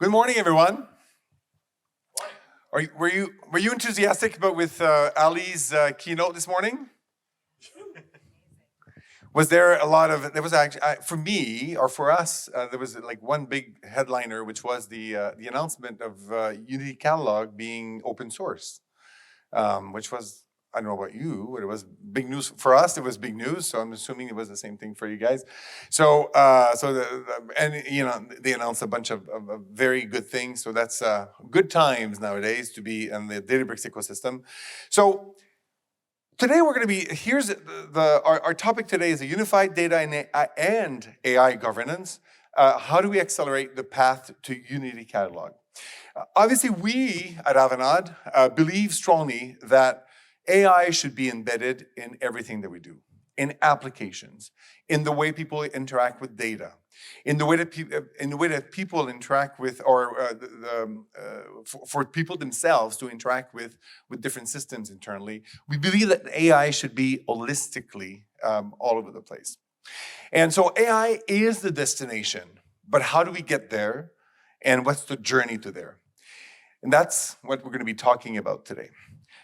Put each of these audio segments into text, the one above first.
Good morning, everyone. Were you enthusiastic about with Ali's keynote this morning? Was there a lot of? There was actually for me or for us. There was like one big headliner, which was the announcement of Unity Catalog being open source, which was. I don't know about you, but it was big news for us. It was big news, so I'm assuming it was the same thing for you guys. So, they announced a bunch of very good things. So that's good times nowadays to be in the Databricks ecosystem. So today we're going to be here's our topic today is a unified data and AI governance. How do we accelerate the path to Unity Catalog? Obviously, we at Avanade believe strongly that AI should be embedded in everything that we do, in applications, in the way people interact with data, in the way that people interact with, or for people themselves to interact with different systems internally. We believe that AI should be holistically all over the place. And so AI is the destination, but how do we get there? And what's the journey to there? And that's what we're going to be talking about today.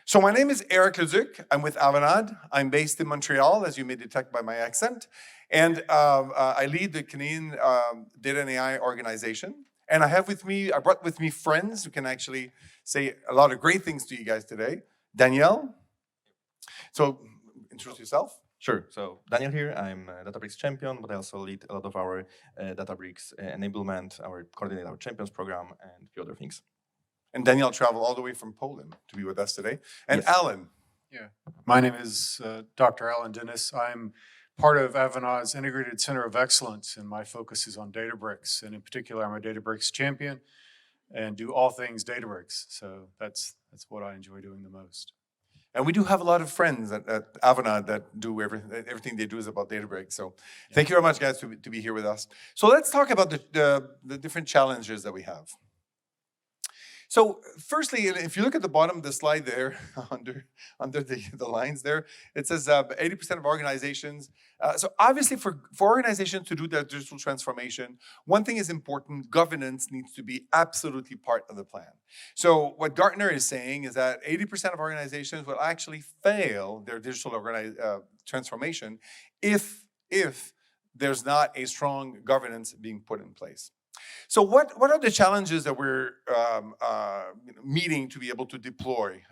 So my name is Eric Leduc. I'm with Avanade. I'm based in Montreal, as you may detect by my accent. And I lead the Canadian Data and AI organization. And I brought with me friends who can actually say a lot of great things to you guys today. Danielle. So introduce yourself. Sure. So Daniel here. I'm a Databricks champion, but I also lead a lot of our Databricks enablement, coordinate our champions program, and a few other things. And Daniel traveled all the way from Poland to be with us today. And yes. Alan. Yeah, my name is Dr. Alan Dennis. I'm part of Avanade's Integrated Center of Excellence, and my focus is on Databricks. And in particular, I'm a Databricks champion and do all things Databricks. So that's what I enjoy doing the most. And we do have a lot of friends at Avanade that do everything they do is about Databricks. So thank you very much, guys, to be here with us. So let's talk about the different challenges that we have. So firstly, if you look at the bottom of the slide there, under the lines there, it says 80% of organizations. So obviously for organizations to do their digital transformation, one thing is important: governance needs to be absolutely part of the plan. So what Gartner is saying is that 80% of organizations will actually fail their digital transformation if there's not a strong governance being put in place. So what are the challenges that we're meeting to be able to deploy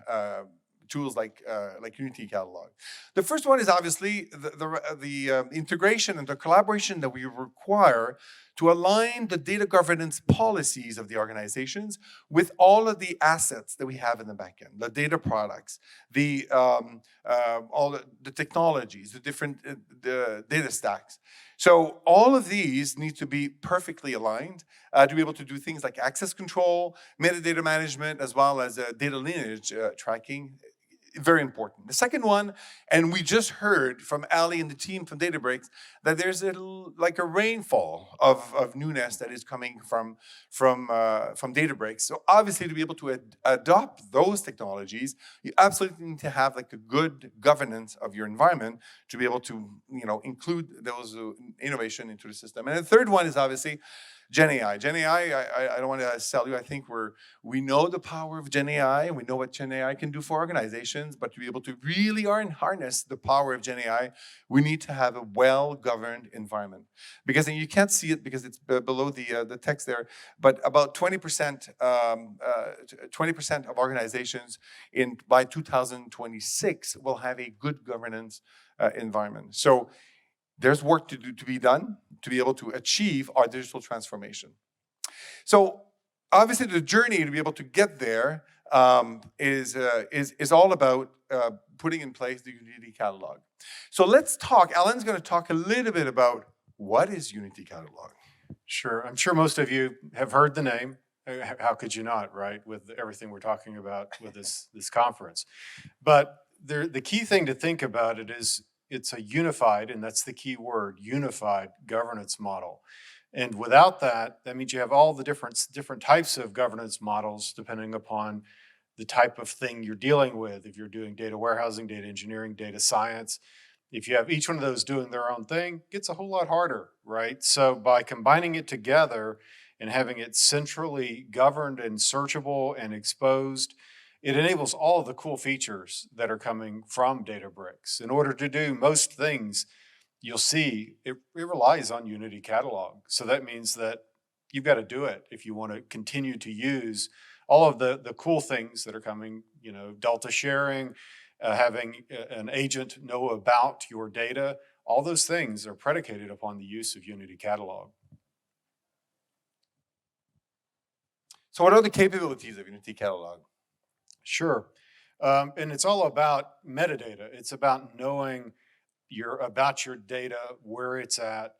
tools like Unity Catalog? The first one is obviously the integration and the collaboration that we require to align the data governance policies of the organizations with all of the assets that we have in the backend, the data products, all the technologies, the different the data stacks. So all of these need to be perfectly aligned to be able to do things like access control, metadata management, as well as data lineage tracking. Very important. The second one, and we just heard from Ali and the team from Databricks, that there's like a rainfall of newness that is coming from Databricks. So obviously, to be able to adopt those technologies, you absolutely need to have like a good governance of your environment to be able to include those innovation into the system. And the third one is obviously Gen AI. Gen AI, I don't want to sell you. I think we know the power of Gen AI, and we know what Gen AI can do for organizations, but to be able to really harness the power of Gen AI, we need to have a well-governed environment. Because and you can't see it because it's below the text there, but about 20% of organizations by 2026 will have a good governance environment. So there's work to be done to be able to achieve our digital transformation. So obviously the journey to be able to get there is all about putting in place the Unity Catalog. So let's talk. Alan's going to talk a little bit about what is Unity Catalog. Sure. I'm sure most of you have heard the name. How could you not, right, with everything we're talking about with this conference? But the key thing to think about it is it's a unified, and that's the key word, unified governance model. And without that means you have all the different types of governance models depending upon the type of thing you're dealing with. If you're doing data warehousing, data engineering, data science, if you have each one of those doing their own thing, it gets a whole lot harder, right? So by combining it together and having it centrally governed and searchable and exposed, it enables all of the cool features that are coming from Databricks. In order to do most things, you'll see it relies on Unity Catalog. So that means that you've got to do it if you want to continue to use all of the cool things that are coming, Delta sharing, having an agent know about your data. All those things are predicated upon the use of Unity Catalog. So what are the capabilities of Unity Catalog? Sure. And it's all about metadata. It's about knowing about your data, where it's at,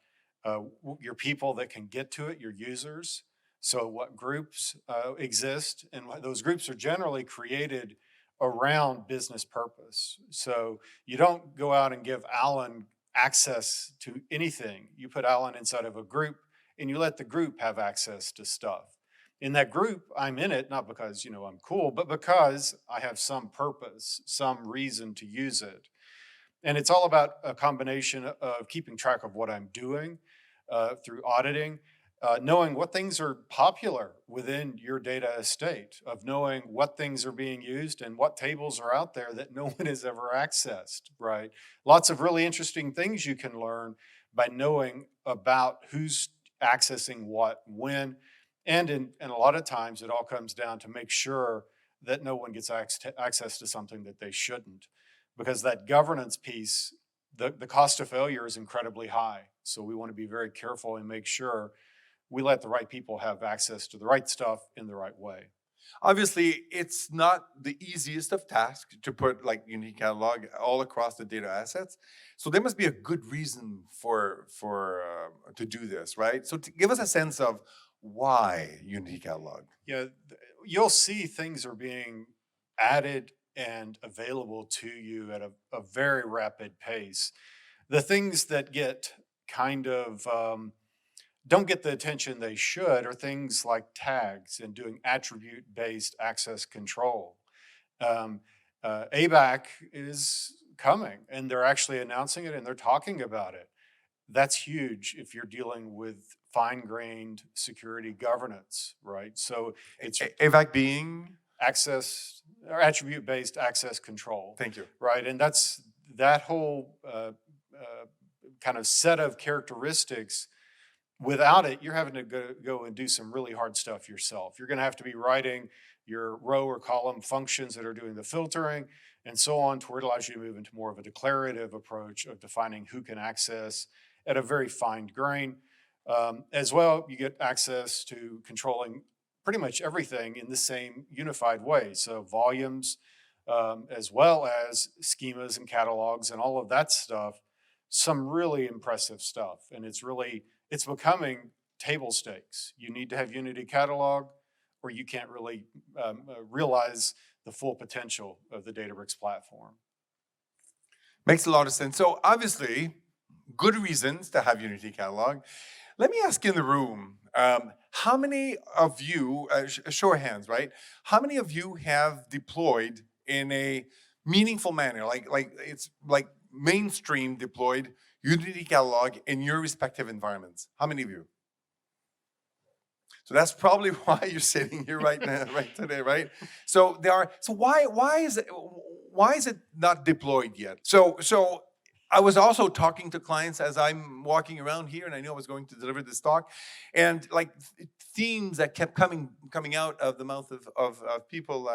your people that can get to it, your users. So what groups exist, and those groups are generally created around business purpose. So you don't go out and give Alan access to anything. You put Alan inside of a group and you let the group have access to stuff. In that group, I'm in it, not because, I'm cool, but because I have some purpose, some reason to use it. And it's all about a combination of keeping track of what I'm doing through auditing, knowing what things are popular within your data estate, of knowing what things are being used and what tables are out there that no one has ever accessed, right? Lots of really interesting things you can learn by knowing about who's accessing what, when, and a lot of times it all comes down to make sure that no one gets access to something that they shouldn't. Because that governance piece, the cost of failure is incredibly high. So we want to be very careful and make sure we let the right people have access to the right stuff in the right way. Obviously, it's not the easiest of tasks to put like Unity Catalog all across the data assets. So there must be a good reason for to do this, right? So to give us a sense of why Unity Catalog. Yeah, you'll see things are being added and available to you at a very rapid pace. The things that get kind of don't get the attention they should are things like tags and doing attribute-based access control. ABAC is coming, and they're actually announcing it and they're talking about it. That's huge if you're dealing with fine-grained security governance, right? So it's AVAC being? access or attribute-based access control. Thank you. Right, and that's that whole kind of set of characteristics. Without it, you're having to go and do some really hard stuff yourself. You're going to have to be writing your row or column functions that are doing the filtering and so on, to where it allows you to move into more of a declarative approach of defining who can access at a very fine grain. As well, you get access to controlling pretty much everything in the same unified way. So volumes, as well as schemas and catalogs and all of that stuff, some really impressive stuff. And it's becoming table stakes. You need to have Unity Catalog or you can't really realize the full potential of the Databricks platform. Makes a lot of sense. So obviously, good reasons to have Unity Catalog. Let me ask you in the room, how many of you, show of hands, right? How many of you have deployed in a meaningful manner, like it's like mainstream deployed Unity Catalog in your respective environments? How many of you? So that's probably why you're sitting here right now, right today, right? So why is it not deployed yet? So I was also talking to clients as I'm walking around here, and I knew I was going to deliver this talk, and like themes that kept coming out of the mouth of people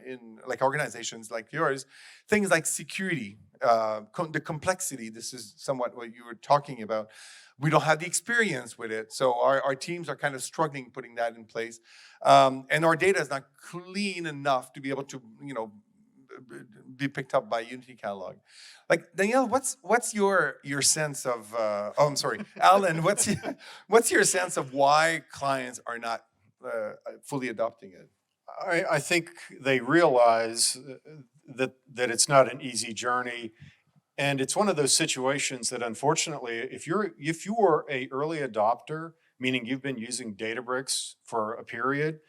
in like organizations like yours, things like security, the complexity. This is somewhat what you were talking about. We don't have the experience with it, so our teams are kind of struggling putting that in place, and our data is not clean enough to be able to, be picked up by Unity Catalog. Like Danielle, what's your sense of? I'm sorry, Alan. What's your sense of why clients are not fully adopting it? I think they realize that it's not an easy journey, and it's one of those situations that, unfortunately, if you are a early adopter, meaning you've been using Databricks for a period,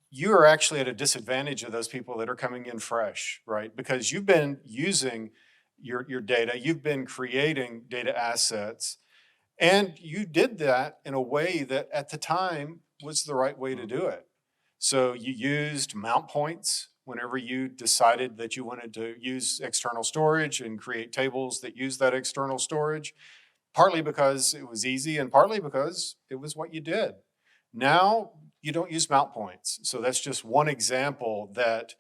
you are actually at a disadvantage of those people that are coming in fresh, right? Because you've been using your data, you've been creating data assets, And you did that in a way that at the time was the right way to do it. So you used mount points whenever you decided that you wanted to use external storage and create tables that use that external storage, partly because it was easy and partly because it was what you did. Now you don't use mount points. So that's just one example that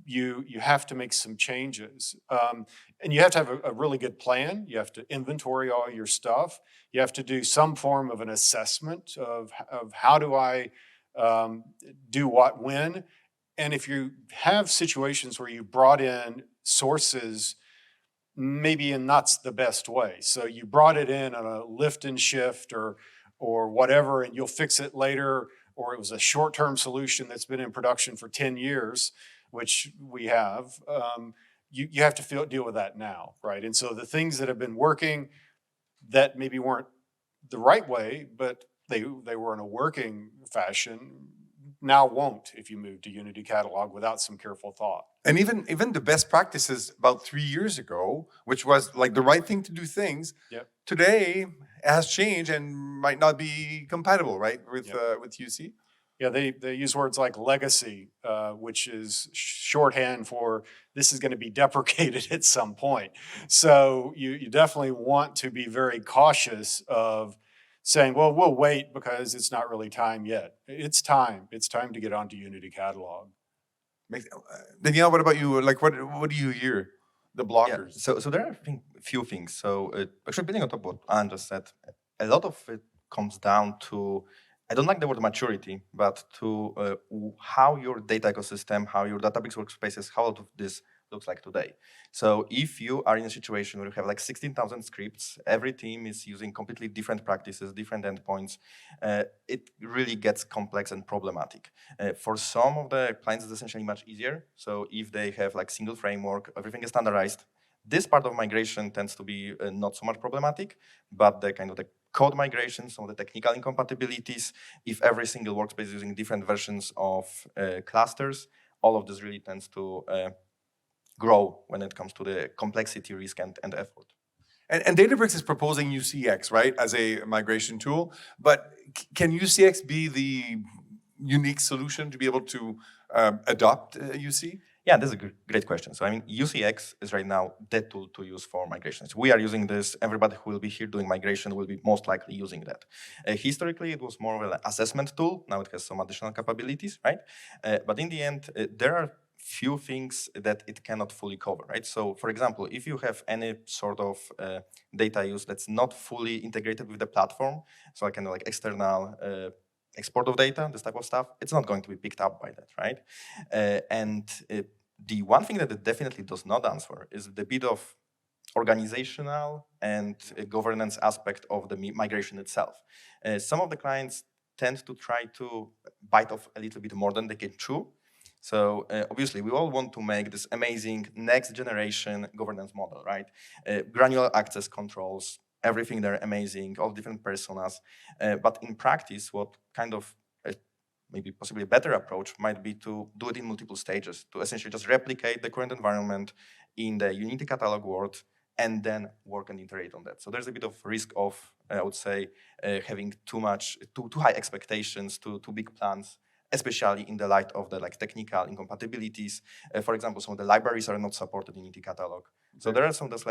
you have to make some changes. And you have to have a really good plan. You have to inventory all your stuff. You have to do some form of an assessment of how do I do what when. And if you have situations where you brought in sources maybe in not the best way, so you brought it in on a lift and shift or whatever, and you'll fix it later, or it was a short-term solution that's been in production for 10 years, which we have, you have to deal with that now, right? And so the things that have been working that maybe weren't the right way, but they were in a working fashion, now won't if you move to Unity Catalog without some careful thought. And even the best practices about 3 years ago, which was like the right thing to do things, Yep. today has changed and might not be compatible, right, with UC. Yeah, they use words like legacy, which is shorthand for this is going to be deprecated at some point. So you definitely want to be very cautious of saying, well, we'll wait because it's not really time yet. It's time. It's time to get onto Unity Catalog. Danielle, what about you? Like, what do you hear? The Yeah, blockers. so there are few things. So actually, building on top of what Alan just said, a lot of it comes down to, I don't like the word maturity, but to how your data ecosystem, how your Databricks workspaces, how all of this looks like today. So if you are in a situation where you have like 16,000 scripts, every team is using completely different practices, different endpoints, it really gets complex and problematic. For some of the clients, it's essentially much easier. So if they have like single framework, everything is standardized, this part of migration tends to be not so much problematic, but the kind of the code migration, some of the technical incompatibilities, if every single workspace is using different versions of clusters, all of this really tends to grow when it comes to the complexity, risk, and effort. And Databricks is proposing UCX, right, as a migration tool. But can UCX be the unique solution to be able to adopt UC? Yeah, that's a great question. So I mean, UCX is right now the tool to use for migrations. We are using this. Everybody who will be here doing migration will be most likely using that. Historically, it was more of an assessment tool. Now it has some additional capabilities, right? But in the end, there are few things that it cannot fully cover, right? So for example, if you have any sort of data use that's not fully integrated with the platform, so kind of like external export of data, this type of stuff, it's not going to be picked up by that, right? The one thing that it definitely does not answer is the bit of organizational and governance aspect of the migration itself. Some of the clients tend to try to bite off a little bit more than they can chew. So obviously, we all want to make this amazing next generation governance model, right? Granular access controls, everything there amazing, all different personas. But in practice, what kind of maybe possibly a better approach might be to do it in multiple stages, to essentially just replicate the current environment in the Unity catalog world and then work and iterate on that. So there's a bit of risk of, I would say, having too high expectations, too big plans, especially in the light of the technical incompatibilities. For example, some of the libraries are not supported in Unity catalog. So there are some of those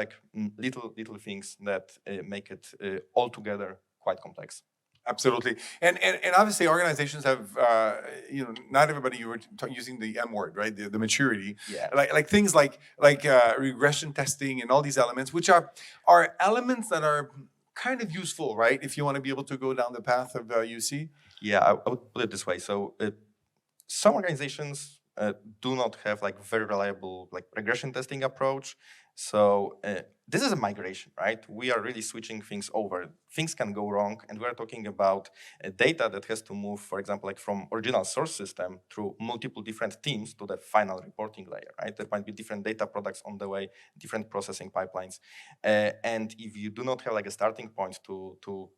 little things that make it altogether quite complex. Absolutely, and obviously organizations have not everybody, you were using the M word, right? The maturity, Yeah. like things like regression testing and all these elements, which are elements that are kind of useful, right? If you want to be able to go down the path of UC. Yeah, I would put it this way. So some organizations do not have very reliable regression testing approach. So this is a migration, right? We are really switching things over. Things can go wrong, and we're talking about data that has to move, for example, from original source system through multiple different teams to the final reporting layer, right? There might be different data products on the way, different processing pipelines. And if you do not have a starting point to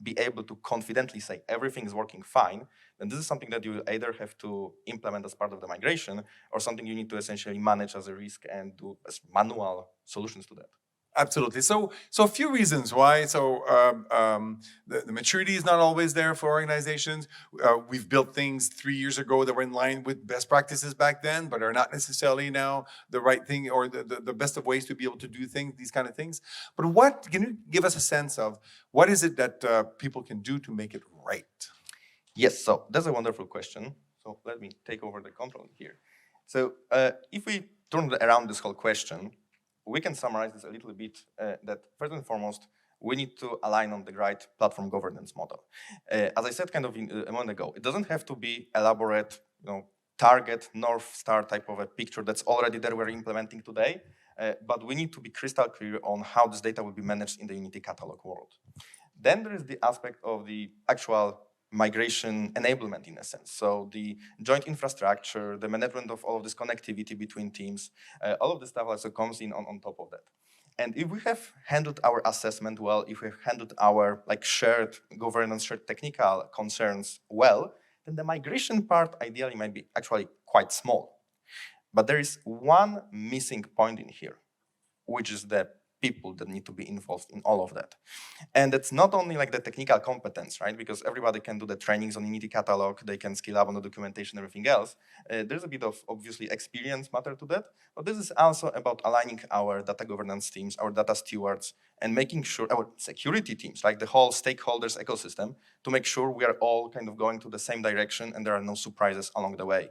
be able to confidently say everything is working fine, then this is something that you either have to implement as part of the migration or something you need to essentially manage as a risk and do as manual solutions to that. Absolutely. So a few reasons why. So the maturity is not always there for organizations. We've built things 3 years ago that were in line with best practices back then, but are not necessarily now the right thing or the best of ways to be able to do things, these kind of things. But what can you give us a sense of what is it that people can do to make it right? Yes, so that's a wonderful question. So let me take over the control here. So if we turn around this whole question, we can summarize this a little bit that first and foremost, we need to align on the right platform governance model. As I said kind of a moment ago, it doesn't have to be elaborate, target, North Star type of a picture that's already there we're implementing today, but we need to be crystal clear on how this data will be managed in the Unity Catalog world. Then there is the aspect of the actual migration enablement in a sense. So the joint infrastructure, the management of all of this connectivity between teams, all of this stuff also comes in on top of that. And if we have handled our assessment well, if we have handled our shared governance, shared technical concerns well, then the migration part ideally might be actually quite small. But there is one missing point in here, which is the people that need to be involved in all of that. And it's not only the technical competence, right? Because everybody can do the trainings on Unity Catalog, they can skill up on the documentation, everything else. There's a bit of, obviously, experience matter to that, but this is also about aligning our data governance teams, our data stewards, and making sure our security teams, like the whole stakeholders ecosystem, to make sure we are all kind of going to the same direction and there are no surprises along the way.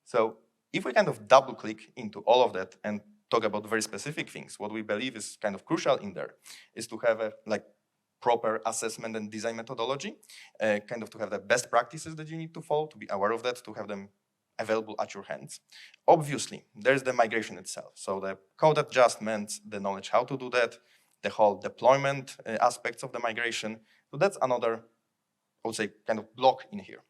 So if we kind of double click into all of that and talk about very specific things, what we believe is kind of crucial in there is to have a proper assessment and design methodology, kind of to have the best practices that you need to follow, to be aware of that, to have them available at your hands. Obviously, there's the migration itself. So the code adjustments, the knowledge how to do that, the whole deployment aspects of the migration. So that's another, I would say, kind of block in here.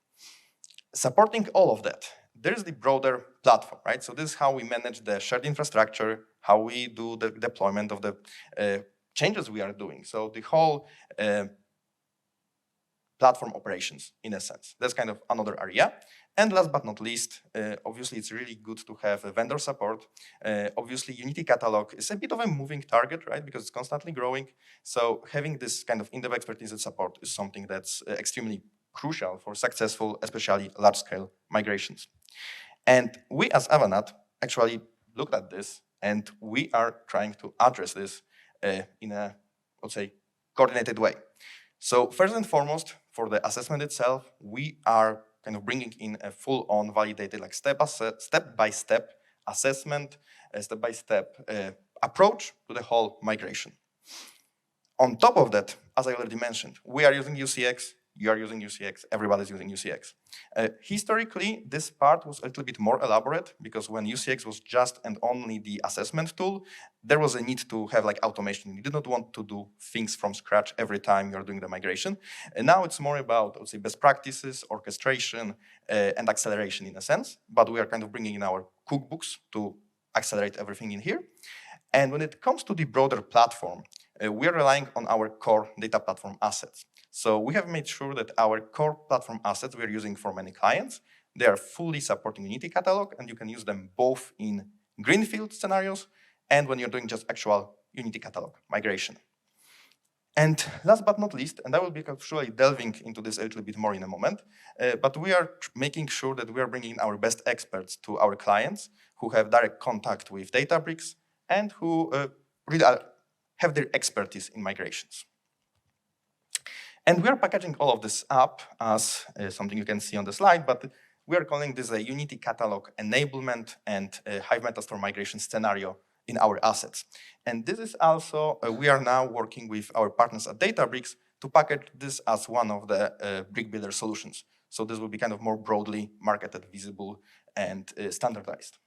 Supporting all of that, there's the broader platform, right? So this is how we manage the shared infrastructure, how we do the deployment of the changes we are doing. So the whole platform operations, in a sense. That's kind of another area. And last but not least, obviously it's really good to have a vendor support. Obviously Unity Catalog is a bit of a moving target, right? Because it's constantly growing. So having this kind of in-depth expertise and support is something that's extremely crucial for successful, especially large-scale migrations. And we as Avanade actually looked at this and we are trying to address this in a, let's say, coordinated way. So first and foremost, for the assessment itself, we are kind of bringing in a full-on validated, step-by-step assessment, a step-by-step approach to the whole migration. On top of that, as I already mentioned, we are using UCX, you are using UCX, everybody's using UCX. Historically, this part was a little bit more elaborate because when UCX was just and only the assessment tool, there was a need to have automation. You did not want to do things from scratch every time you're doing the migration. And now it's more about, I would say, best practices, orchestration, and acceleration in a sense. But we are kind of bringing in our cookbooks to accelerate everything in here. And when it comes to the broader platform, we are relying on our core data platform assets. So we have made sure that our core platform assets we are using for many clients, they are fully supporting Unity Catalog, and you can use them both in greenfield scenarios and when you're doing just actual Unity Catalog migration. And last but not least, and I will be actually delving into this a little bit more in a moment, but we are making sure that we are bringing our best experts to our clients who have direct contact with Databricks and who really have their expertise in migrations. And we are packaging all of this up as something you can see on the slide, but we are calling this a Unity Catalog enablement and Hive Metastore migration scenario in our assets. And this is also, we are now working with our partners at Databricks to package this as one of the brick builder solutions. So this will be kind of more broadly marketed, visible, and standardized.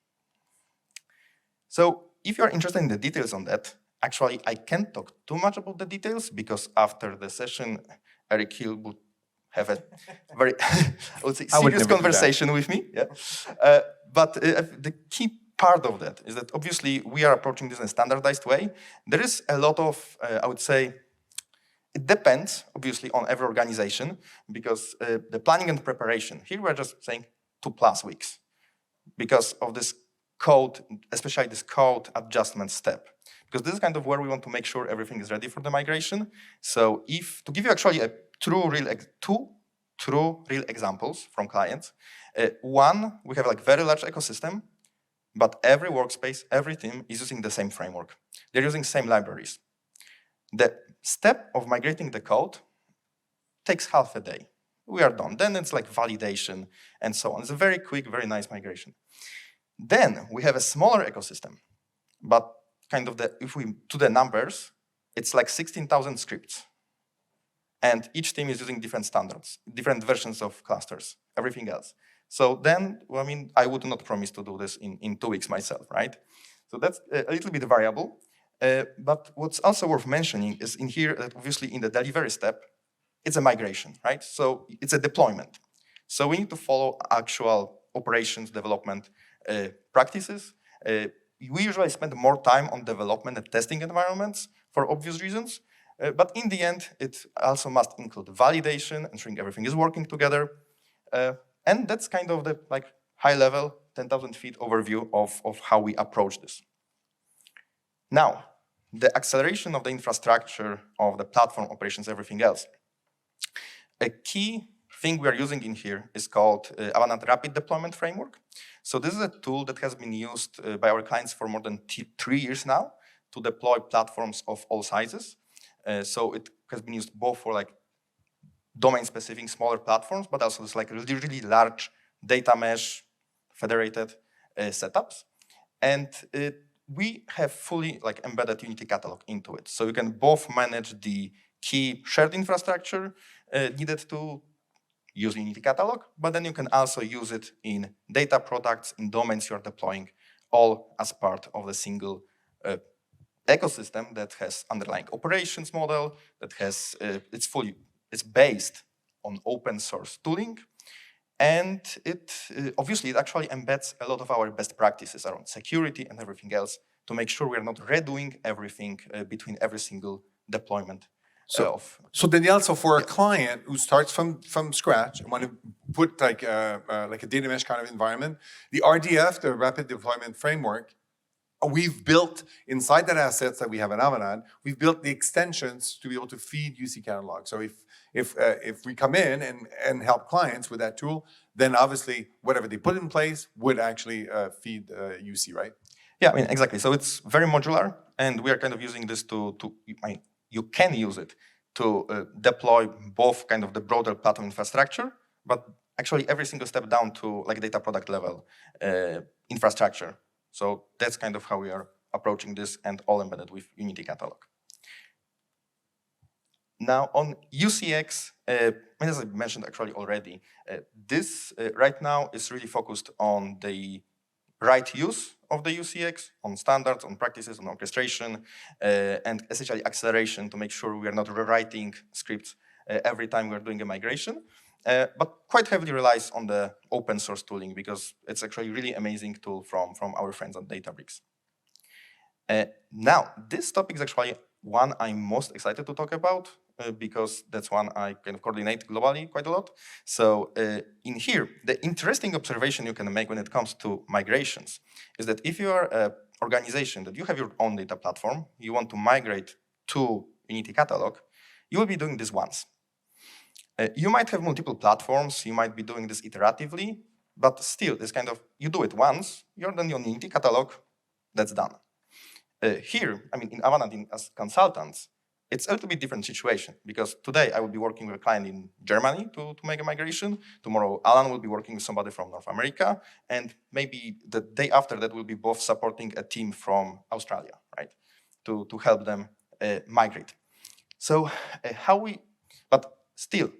So if you're interested in the details on that, actually, I can't talk too much about the details because after the session, Eric Hill would have a very, I would say, serious conversation with me. Yeah. But the key part of that is that obviously we are approaching this in a standardized way. There is a lot of, I would say, it depends, obviously, on every organization because the planning and preparation, here we're just saying 2+ weeks because of this code, especially this code adjustment step, because this is kind of where we want to make sure everything is ready for the migration. So to give you actually two true real examples from clients. One, we have like very large ecosystem, but every workspace, every team is using the same framework. They're using same libraries. The step of migrating the code takes half a day. We are done. Then it's like validation and so on. It's a very quick, very nice migration. Then we have a smaller ecosystem, but kind of if we do the numbers, it's like 16,000 scripts. And each team is using different standards, different versions of clusters, everything else. So then, well, I mean, I would not promise to do this in 2 weeks myself, right? So that's a little bit variable. But what's also worth mentioning is in here that obviously in the delivery step, it's a migration, right? So it's a deployment. So we need to follow actual operations development practices. We usually spend more time on development and testing environments for obvious reasons. But in the end, it also must include validation, ensuring everything is working together. And that's kind of the like high level, 10,000 feet overview of how we approach this. Now, the acceleration of the infrastructure of the platform operations, everything else. A key thing we are using in here is called Avanade Rapid Deployment Framework. So this is a tool that has been used by our clients for more than 3 years now to deploy platforms of all sizes. So it has been used both for like domain-specific smaller platforms, but also this like really large data mesh federated setups. And we have fully like embedded Unity catalog into it. So you can both manage the key shared infrastructure needed to use Unity catalog, but then you can also use it in data products, in domains you're deploying, all as part of the single ecosystem that has underlying operations model, that has, it's based on open source tooling. And obviously it actually embeds a lot of our best practices around security and everything else to make sure we're not redoing everything between every single deployment. So Daniel, so for a client who starts from scratch and want to put like a data mesh kind of environment, the RDF, the Rapid Deployment Framework, we've built inside that assets that we have in Avanade, we've built the extensions to be able to feed UC catalog. So if we come in and help clients with that tool, then obviously whatever they put in place would actually feed UC, right? Yeah, I mean, exactly. So it's very modular, and we are kind of using this you can use it to deploy both kind of the broader platform infrastructure, but actually every single step down to like data product level infrastructure. So that's kind of how we are approaching this, and all embedded with Unity catalog. Now on UCX, as I mentioned actually already, this right now is really focused on the right use of the UCX, on standards, on practices, on orchestration, and essentially acceleration to make sure we are not rewriting scripts every time we're doing a migration, but quite heavily relies on the open source tooling because it's actually a really amazing tool from our friends at Databricks. Now, this topic is actually one I'm most excited to talk about because that's one I kind of coordinate globally quite a lot. So in here, the interesting observation you can make when it comes to migrations is that if you are an organization that you have your own data platform, you want to migrate to Unity catalog, you will be doing this once. You might have multiple platforms, you might be doing this iteratively, but still, this kind of, you do it once, you're done on Unity catalog, that's done. Here, I mean, in Avanade as consultants, it's a little bit different situation because today I will be working with a client in Germany to make a migration. Tomorrow, Alan will be working with somebody from North America. And maybe the day after that, we'll be both supporting a team from Australia, right? To help them migrate. So but still,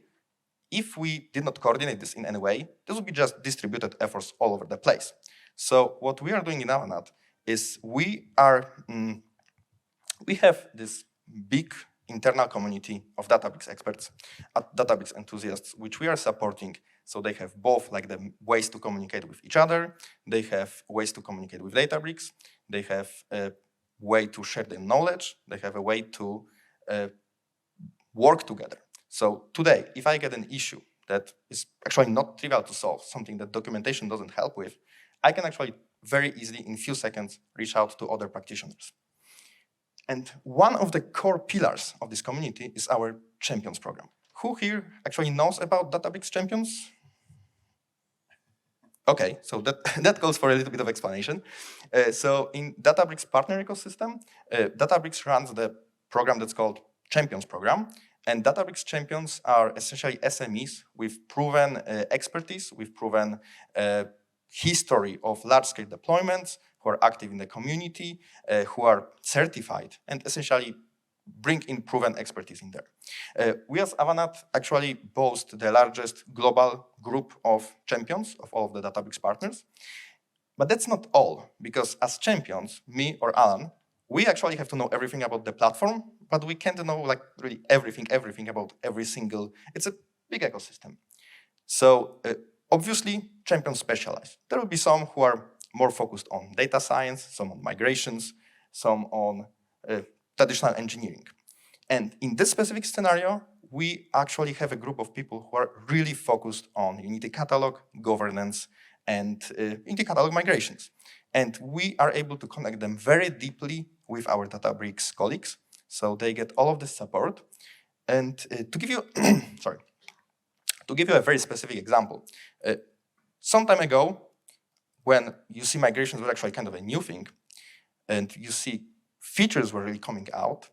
if we did not coordinate this in any way, this would be just distributed efforts all over the place. So what we are doing in Avanade is we have this big internal community of Databricks experts, Databricks enthusiasts, which we are supporting. So they have both like the ways to communicate with each other, they have ways to communicate with Databricks, they have a way to share their knowledge, they have a way to work together. So today, if I get an issue that is actually not trivial to solve, something that documentation doesn't help with, I can actually very easily, in few seconds, reach out to other practitioners. And one of the core pillars of this community is our Champions program. Who here actually knows about Databricks Champions? Okay, so that calls for a little bit of explanation. So in Databricks partner ecosystem, Databricks runs the program that's called Champions program. And Databricks Champions are essentially SMEs with proven expertise, with proven history of large-scale deployments, who are active in the community, who are certified, and essentially bring in proven expertise in there. We as Avanade actually boast the largest global group of champions of all of the Databricks partners. But that's not all, because as champions, me or Alan, we actually have to know everything about the platform, but we can't know like really everything about every single, it's a big ecosystem. So obviously, champions specialize. There will be some who are more focused on data science, some on migrations, some on traditional engineering. And in this specific scenario, we actually have a group of people who are really focused on Unity Catalog, governance, and Unity Catalog migrations. And we are able to connect them very deeply with our Databricks colleagues, so they get all of this support. And to give you, to give you a very specific example, some time ago, when you see migrations were actually kind of a new thing, and you see features were really coming out,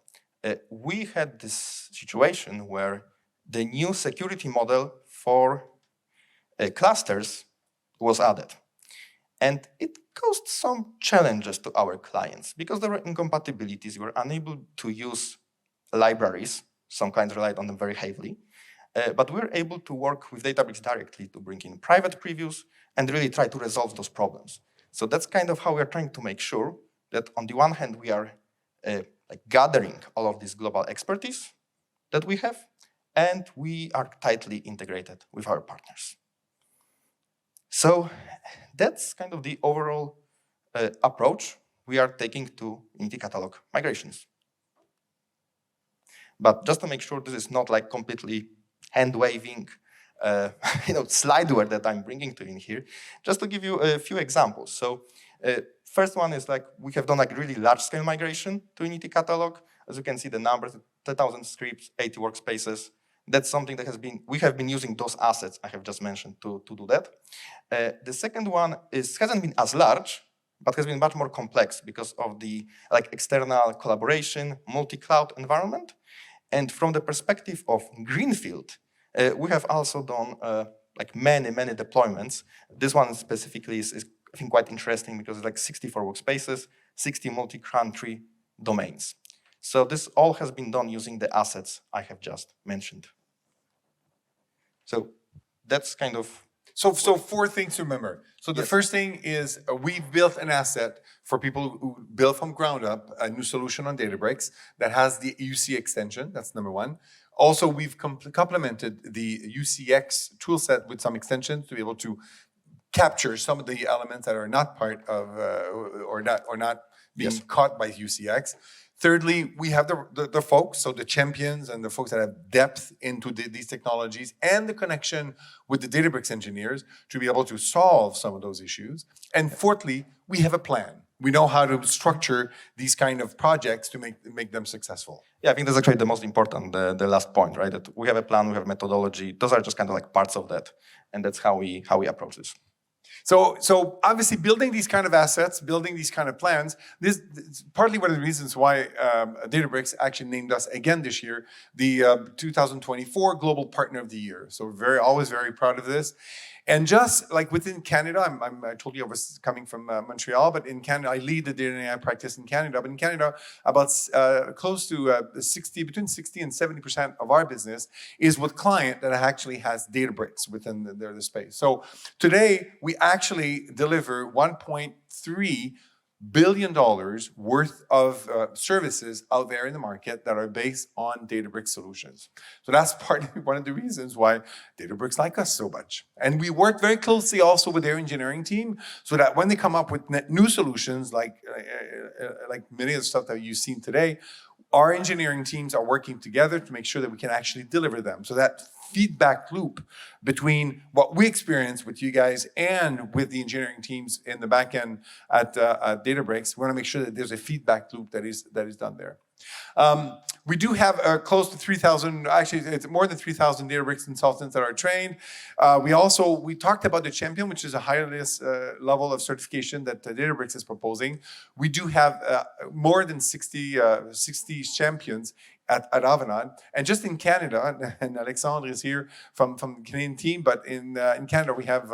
we had this situation where the new security model for clusters was added. And it caused some challenges to our clients because there were incompatibilities. We were unable to use libraries. Some clients relied on them very heavily. But we were able to work with Databricks directly to bring in private previews and really try to resolve those problems. So that's kind of how we are trying to make sure that on the one hand, we are like gathering all of this global expertise that we have, and we are tightly integrated with our partners. So that's kind of the overall approach we are taking to Unity Catalog migrations. But just to make sure this is not like completely hand-waving slideware that I'm bringing to you in here, just to give you a few examples. So first one is like we have done like really large-scale migration to Unity Catalog. As you can see, the numbers, 10,000 scripts, 80 workspaces. That's something that we have been using those assets I have just mentioned to do that. The second one hasn't been as large, but has been much more complex because of the external collaboration, multi-cloud environment. And from the perspective of Greenfield, we have also done many deployments. This one specifically is I think quite interesting because it's like 64 workspaces, 60 multi-country domains. So this all has been done using the assets I have just mentioned. So that's kind of... So four things to remember. So the first thing is we've built an asset for people who build from ground up a new solution on Databricks that has the UC extension. That's number one. Also, we've complemented the UCX toolset with some extensions to be able to capture some of the elements that are not part of or not being caught by UCX. Thirdly, we have the folks, so the champions and the folks that have depth into these technologies and the connection with the Databricks engineers to be able to solve some of those issues. And fourthly, we have a plan. We know how to structure these kind of projects to make them successful. Yeah, I think that's actually the most important, the last point, right? That we have a plan, we have methodology. Those are just kind of like parts of that. And that's how we approach this. So obviously building these kind of assets, building these kind of plans, this is partly one of the reasons why Databricks actually named us again this year the 2024 Global Partner of the Year. So we're always very proud of this. And just like within Canada, I told you I was coming from Montreal, but in Canada, I lead the data and AI practice in Canada. But in Canada, about close to between 60 and 70% of our business is with client that actually has Databricks within the space. So today, we actually deliver $1.3 billion worth of services out there in the market that are based on Databricks solutions. So that's one of the reasons why Databricks like us so much. And we work very closely also with their engineering team so that when they come up with new solutions like many of the stuff that you've seen today, our engineering teams are working together to make sure that we can actually deliver them. So that feedback loop between what we experience with you guys and with the engineering teams in the back end at Databricks, we want to make sure that there's a feedback loop that is done there. We do have close to 3,000, actually it's more than 3,000 Databricks consultants that are trained. We talked about the champion, which is a highest level of certification that Databricks is proposing. We do have more than 60 champions at Avanade, and just in Canada, and Alexandre is here from the Canadian team, but in Canada we have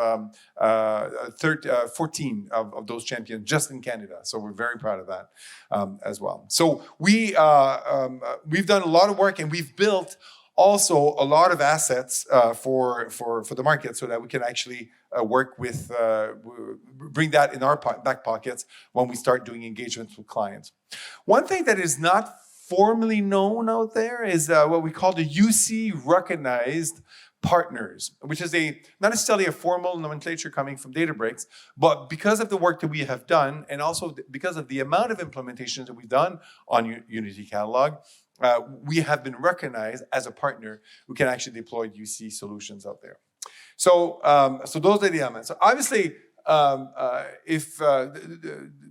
14 of those champions just in Canada. So we're very proud of that as well. So we've done a lot of work, and we've built also a lot of assets for the market, so that we can actually work with, bring that in our back pockets when we start doing engagements with clients. One thing that is not formally known out there is what we call the UC recognized partners, which is not necessarily a formal nomenclature coming from Databricks, but because of the work that we have done, and also because of the amount of implementations that we've done on Unity Catalog, we have been recognized as a partner who can actually deploy UC solutions out there. So, so those are the elements. So obviously, there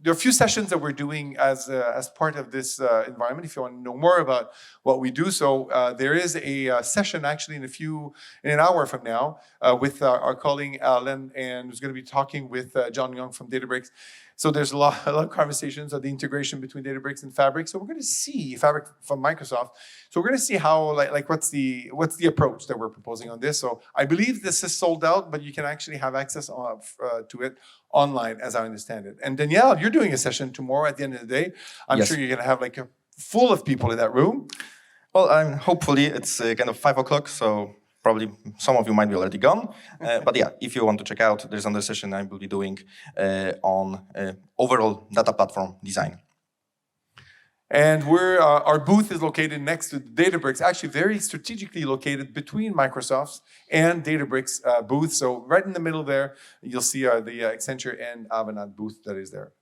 are a few sessions that we're doing as part of this environment. If you want to know more about what we do, so there is a session actually in an hour from now with our colleague Alan, and who's going to be talking with John Young from Databricks. So there's a lot of conversations of the integration between Databricks and Fabric. So we're going to see Fabric from Microsoft. So we're going to see how, like what's the approach that we're proposing on this. So I believe this is sold out, but you can actually have access to it online, as I understand it. And Danielle, you're doing a session tomorrow at the end of the day. I'm sure you're going to have like full of people in that room. Well, hopefully it's kind of 5 o'clock, so probably some of you might be already gone. But yeah, if you want to check out, there's another session I will be doing on overall data platform design. And our booth is located next to Databricks, actually very strategically located between Microsoft's and Databricks booth. So right in the middle there, you'll see the Accenture and Avanade booth that is there.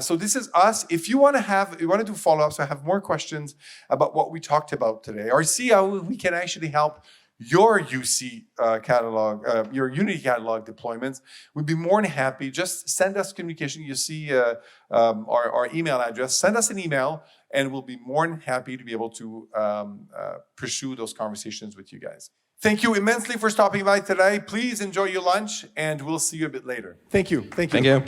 So this is us. If you want to do follow-ups, I have more questions about what we talked about today, or see how we can actually help your UC catalog, your Unity catalog deployments, we'd be more than happy. Just send us communication. You see our email address. Send us an email, and we'll be more than happy to be able to pursue those conversations with you guys. Thank you immensely for stopping by today. Please enjoy your lunch, and we'll see you a bit later. Thank you. Thank you.